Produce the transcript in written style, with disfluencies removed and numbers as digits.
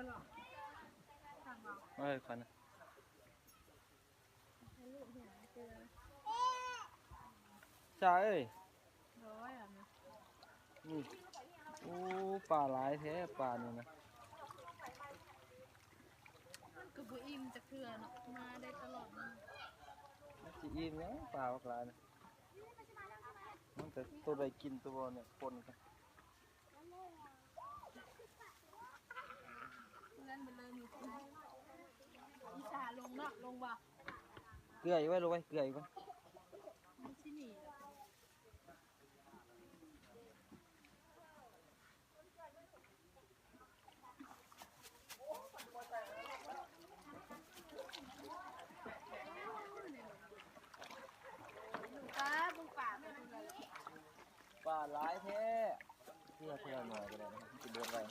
กันหรอสั่งเรา เอ้ยคน ให้ลูกเห็นเจอ ใช่เอ้ย ร้อยอ่ะนะ นี่โอ้ปลาหลายแท้ปลานี่นะ มันก็บ่อิ่มจะเกลือเนาะมาได้ตลอดมัน มันสิอิ่มยังปลาบักหลายนะมันแต่ตัวใดกินตัวบ่เนี่ยปนกัน เล่นไปเลยมีคนอีสาลงเนาะลงบ่ เกลืออีกไว้ลงไว้เกลืออีกไว้ มันที่นี่ป้าบุ้งป่าไม่ดูเลย ปลาหลายแท้เพื่อหน่อยก็ได้นะกินเดือนไว้